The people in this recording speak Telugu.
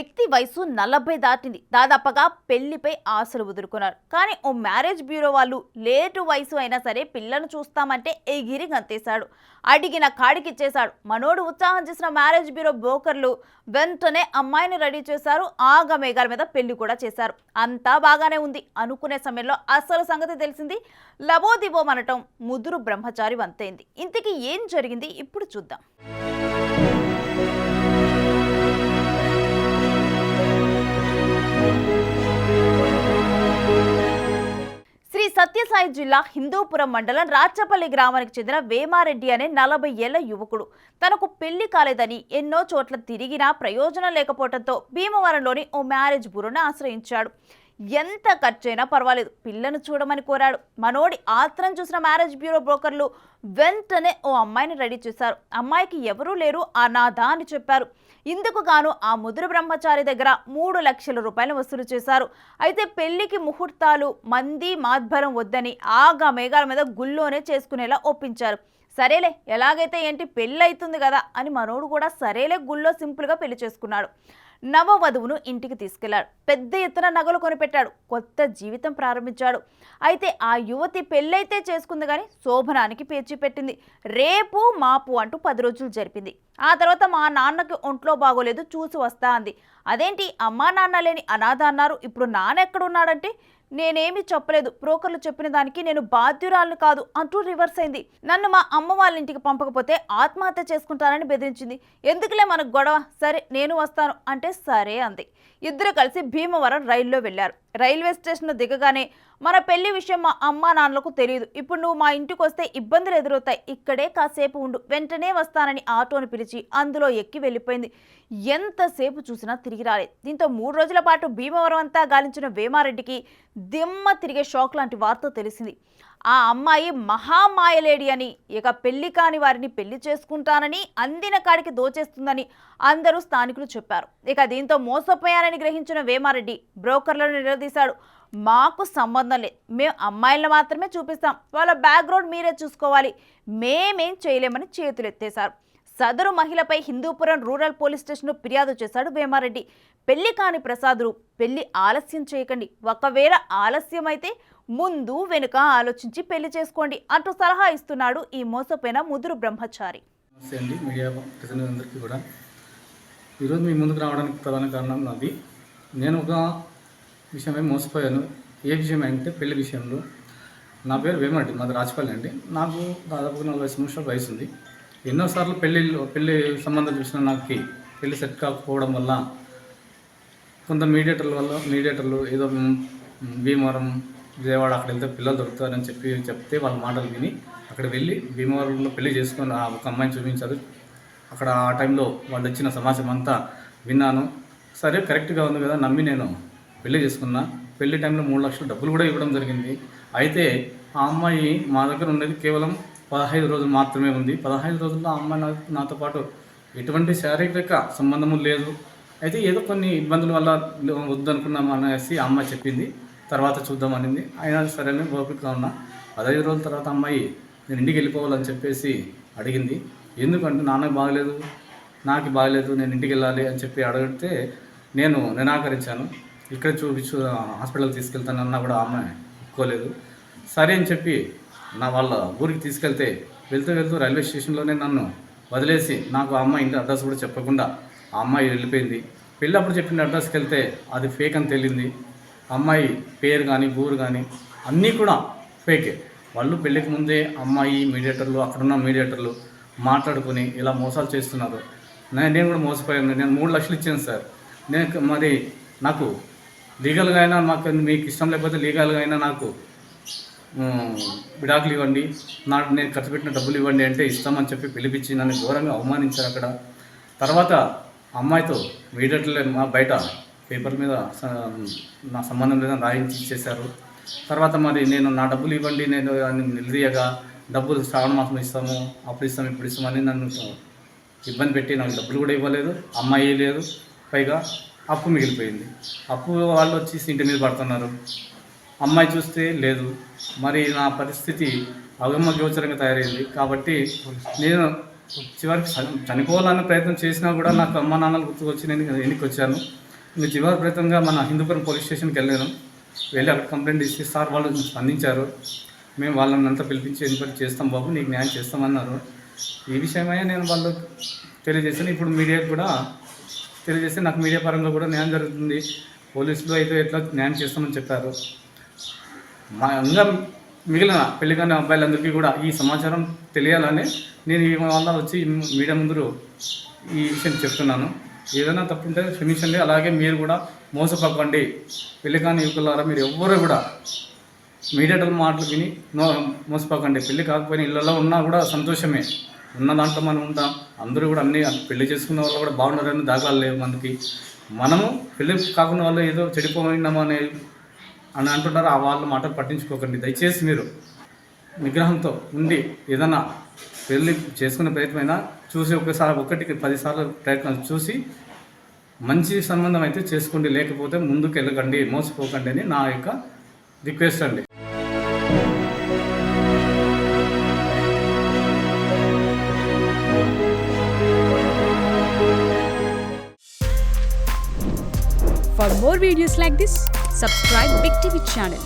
వ్యక్తి వయసు 40 దాటింది. దాదాపుగా పెళ్లిపై ఆశలు వదులుకున్నారు. కానీ ఓ మ్యారేజ్ బ్యూరో వాళ్ళు లేటు వయసు అయినా సరే పిల్లను చూస్తామంటే ఎగిరి గంతేశాడు. అడిగిన కాడికిచ్చేశాడు. మనోడు ఉత్సాహం చేసిన మ్యారేజ్ బ్యూరో బ్రోకర్లు వెంటనే అమ్మాయిని రెడీ చేశారు. ఆగమేఘాల మీద పెళ్లి కూడా చేశారు. అంతా బాగానే ఉంది అనుకునే సమయంలో అసలు సంగతి తెలిసింది. లబోదిబోమనటం ముదురు బ్రహ్మచారి వంతైంది. ఇంతకీ ఏం జరిగింది ఇప్పుడు చూద్దాం. శ్రీ సత్యసాయి జిల్లా హిందూపురం మండలం రాచపల్లి గ్రామానికి చెందిన వేమారెడ్డి అనే 40 ఏళ్ల యువకుడు తనకు పెళ్లి కాలేదని ఎన్నో చోట్ల తిరిగినా ప్రయోజనం లేకపోవడంతో భీమవరంలోని ఓ మ్యారేజ్ బ్యూరోను ఆశ్రయించాడు. ఎంత ఖర్చైనా పర్వాలేదు, పిల్లను చూడమని కోరాడు. మనోడి ఆత్రం చూసిన మ్యారేజ్ బ్యూరో బ్రోకర్లు వెంటనే ఓ అమ్మాయిని రెడీ చేశారు. అమ్మాయికి ఎవరూ లేరు, అనాథ అని చెప్పారు. ఇందుకు గాను ఆ ముదురు బ్రహ్మచారి దగ్గర 3 లక్షల రూపాయలు వసూలు చేశారు. అయితే పెళ్లికి ముహూర్తాలు మంది మాధ్బరం వద్దని ఆగమేఘాల మీద గుళ్ళోనే చేసుకునేలా ఒప్పించారు. సరేలే, ఎలాగైతే ఏంటి, పెళ్ళి అవుతుంది కదా అని మనోడు కూడా సరేలే గుళ్ళో సింపుల్గా పెళ్లి చేసుకున్నాడు. నవవధువును ఇంటికి తీసుకెళ్లాడు. పెద్ద ఎత్తున నగలు కొనిపెట్టాడు. కొత్త జీవితం ప్రారంభించాడు. అయితే ఆ యువతి పెళ్ళైతే చేసుకుంది కానీ శోభనానికి పేర్చి పెట్టింది. రేపు మాపు అంటూ 10 రోజులు జరిపింది. ఆ తర్వాత మా నాన్నకి ఒంట్లో బాగోలేదు, చూసి వస్తా అంది. అదేంటి, అమ్మా నాన్న లేని అనాథ అన్నారు, ఇప్పుడు నాన్న ఎక్కడున్నాడంటే నేనేమీ చెప్పలేదు, బ్రోకర్లు చెప్పిన దానికి నేను బాధ్యురాలను కాదు అంటూ రివర్స్ అయింది. నన్ను మా అమ్మ వాళ్ళ ఇంటికి పంపకపోతే ఆత్మహత్య చేసుకుంటానని బెదిరించింది. ఎందుకులే మనకు గొడవ, సరే నేను వస్తాను అంటే సరే అంది. ఇద్దరు కలిసి భీమవరం రైల్లో వెళ్లారు. రైల్వే స్టేషన్ దిగగానే మన పెళ్లి విషయం మా అమ్మా నాన్నలకు తెలియదు, ఇప్పుడు నువ్వు మా ఇంటికి వస్తే ఇబ్బందులు ఎదురవుతాయి, ఇక్కడే కాసేపు ఉండు, వెంటనే వస్తానని ఆటోను పిలిచి అందులో ఎక్కి వెళ్ళిపోయింది. ఎంతసేపు చూసినా తిరిగి రాలేదు. దీంతో 3 రోజుల పాటు భీమవరం అంతా గాలించిన వేమారెడ్డికి దిమ్మ తిరిగే షాక్ లాంటి వార్త తెలిసింది. ఆ అమ్మాయి మహామాయలేడి అని, ఇక పెళ్లి కాని వారిని పెళ్లి చేసుకుంటానని, అందిన కాడికి దోచేస్తుందని అందరూ స్థానికులు చెప్పారు. ఇక దీంతో మోసపోయానని గ్రహించిన వేమారెడ్డి బ్రోకర్లను నిలదీశాడు. మాకు సంబంధం లేదు, మేము అమ్మాయిలను మాత్రమే చూపిస్తాం, వాళ్ళ బ్యాక్గ్రౌండ్ మీరే చూసుకోవాలి, మేమేం చేయలేమని చేతులెత్తేశారు. సదరు మహిళపై హిందూపురం రూరల్ పోలీస్ స్టేషన్లో ఫిర్యాదు చేశాడు వేమారెడ్డి. పెళ్లి కాని ప్రసాదులు పెళ్లి ఆలస్యం చేయకండి, ఒకవేళ ఆలస్యమైతే ముందు వెనుక ఆలోచించి పెళ్లి చేసుకోండి అంటూ సలహా ఇస్తున్నాడు ఈ మోసపోయిన ముదురు బ్రహ్మచారి. నమస్తే అండి, మీడియా ప్రతినిధులందరికీ కూడా. ఈరోజు మీ ముందుకు రావడానికి ప్రధాన కారణం నాది. నేను ఒక విషయమే మోసపోయాను. ఏ విషయం అంటే పెళ్లి విషయంలో. నా పేరు వేమారెడ్డి, మాది రాచపల్లి అండి. నాకు దాదాపు 40 సంవత్సరాల వయసు ఉంది. ఎన్నోసార్లు పెళ్లి సంబంధాలు చూసిన నాకు పెళ్లి సెట్ కాకపోవడం వల్ల కొంత మీడియేటర్లు ఏదో భీమవరం విజయవాడ అక్కడ వెళ్తే పిల్లలు దొరుకుతారని చెప్తే వాళ్ళ మాటలు విని అక్కడ వెళ్ళి భీమవరంలో పెళ్లి చేసుకొని ఒక అమ్మాయిని చూపించారు. అక్కడ ఆ టైంలో వాళ్ళు వచ్చిన సమాచారం అంతా విన్నాను. సరే కరెక్ట్గా ఉంది కదా నమ్మి నేను పెళ్లి చేసుకున్నా. పెళ్లి టైంలో 3 లక్షలు డబ్బులు కూడా ఇవ్వడం జరిగింది. అయితే ఆ అమ్మాయి మా దగ్గర ఉన్నది కేవలం 15 రోజులు మాత్రమే ఉంది. 15 రోజుల్లో ఆ అమ్మాయి నాతో పాటు ఎటువంటి శారీరక సంబంధము లేదు. అయితే ఏదో కొన్ని ఇబ్బందుల వల్ల వద్దనుకున్నాం అనేసి ఆ అమ్మాయి చెప్పింది. తర్వాత చూద్దామనింది. అయినా సరే ఓపికగా ఉన్నా. 15 రోజుల తర్వాత అమ్మాయి నేను ఇంటికి వెళ్ళిపోవాలని చెప్పేసి అడిగింది. ఎందుకంటే నాన్నకు బాగలేదు, నాకు బాగలేదు, నేను ఇంటికి వెళ్ళాలి అని చెప్పి అడిగితే నేను నిరాకరించాను. ఇక్కడ హాస్పిటల్కి తీసుకెళ్తానన్నా కూడా అమ్మాయి ఒప్పుకోలేదు. సరే అని చెప్పి వాళ్ళ ఊరికి తీసుకెళ్తే వెళ్తూ రైల్వే స్టేషన్లోనే నన్ను వదిలేసి నాకు ఆ అమ్మాయి ఇంటి అడ్రస్ కూడా చెప్పకుండా ఆ అమ్మాయి వెళ్ళిపోయింది. పెళ్ళప్పుడు చెప్పిన అడ్రస్కి వెళ్తే అది ఫేక్ అని తెలియంది. అమ్మాయి పేరు కానీ ఊరు కానీ అన్నీ కూడా ఫేకే. వాళ్ళు పెళ్ళికి ముందే అమ్మాయి మీడియేటర్లు, అక్కడున్న మీడియేటర్లు మాట్లాడుకొని ఇలా మోసాలు చేస్తున్నారు. నేను కూడా మోసపోయాను. నేను 3 లక్షలు ఇచ్చాను సార్. మరి నాకు లీగల్గా అయినా, మీకు ఇష్టం లేకపోతే లీగల్గా అయినా నాకు విడాకులు ఇవ్వండి, నేను ఖర్చు పెట్టిన డబ్బులు ఇవ్వండి అంటే ఇస్తామని చెప్పి పిలిపించి నన్ను ఘోరంగా అవమానించారు అక్కడ. తర్వాత అమ్మాయితో మీడియేటర్లే బయట పేపర్ మీద నా సంబంధం లేదని రాయించి ఇచ్చేశారు. తర్వాత మరి నేను నా డబ్బులు ఇవ్వండి, నేను నిలదీయగా డబ్బులు శ్రావణ మాసం ఇస్తాము, అప్పుడు ఇస్తాము, ఇప్పుడు ఇస్తామని నన్ను ఇబ్బంది పెట్టి నాకు డబ్బులు కూడా ఇవ్వలేదు. అమ్మాయి లేదు, పైగా అప్పు మిగిలిపోయింది. అప్పు వాళ్ళు వచ్చి ఇంటి మీద పడుతున్నారు. అమ్మాయి చూస్తే లేదు. మరి నా పరిస్థితి అగమ్య గోచరంగా తయారైంది. కాబట్టి నేను చివరికి చనిపోవాలన్న ప్రయత్నం చేసినా కూడా నాకు అమ్మ నాన్నలు గుర్తుకొచ్చి నేను ఇంటికి వచ్చాను. మీ చివరి ప్రయత్నంగా మన హిందూపురం పోలీస్ స్టేషన్కి వెళ్ళాను. వెళ్ళి అక్కడ కంప్లైంట్ ఇస్తే సార్ వాళ్ళు స్పందించారు. మేము వాళ్ళని అంతా పిలిపించి ఎంక్వైరీ చేస్తాం బాబు, నీకు న్యాయం చేస్తామన్నారు. ఈ విషయమై నేను వాళ్ళు తెలియజేశాను. ఇప్పుడు మీడియాకు కూడా తెలియజేస్తే నాకు మీడియా పరంగా కూడా న్యాయం జరుగుతుంది, పోలీసులు అయితే ఎట్లా న్యాయం చేస్తామని చెప్పారు. మా ఇంకా మిగిలిన పెళ్లి కాని అబ్బాయిలందరికీ కూడా ఈ సమాచారం తెలియాలని నేను ఈ వల్ల వచ్చి మీడియా ముందు ఈ విషయం చెప్తున్నాను. ఏదైనా తప్పుంటే క్షమించండి. అలాగే మీరు కూడా మోసపోకండి. పెళ్లి కాని యువకులారా, మీరు ఎవ్వరూ కూడా మీడియా మాటలు విని మోసపోకండి. పెళ్లి కాకపోయినా ఇళ్ళలో ఉన్నా కూడా సంతోషమే, ఉన్న దాంట్లో మనం ఉంటాం. అందరూ కూడా అన్నీ పెళ్లి చేసుకున్న వాళ్ళు కూడా బాగున్నారని దాఖలాలు లేవు మనకి. మనము పెళ్లి కాకుండా వాళ్ళు ఏదో చెడిపోయినామో అని అంటున్నారు. ఆ వాళ్ళ మాటలు పట్టించుకోకండి. దయచేసి మీరు నిగ్రహంతో ఉండి ఏదైనా పెళ్ళి చేసుకునే ప్రయత్నమైనా చూసి ఒకటికి 10 సార్లు ప్రయత్నం చూసి మంచి సంబంధం అయితే చేసుకోండి. లేకపోతే ముందుకు వెళ్ళకండి, మోసపోకండి అని నా యొక్క రిక్వెస్ట్ అండి. For more videos like this, subscribe Big TV channel.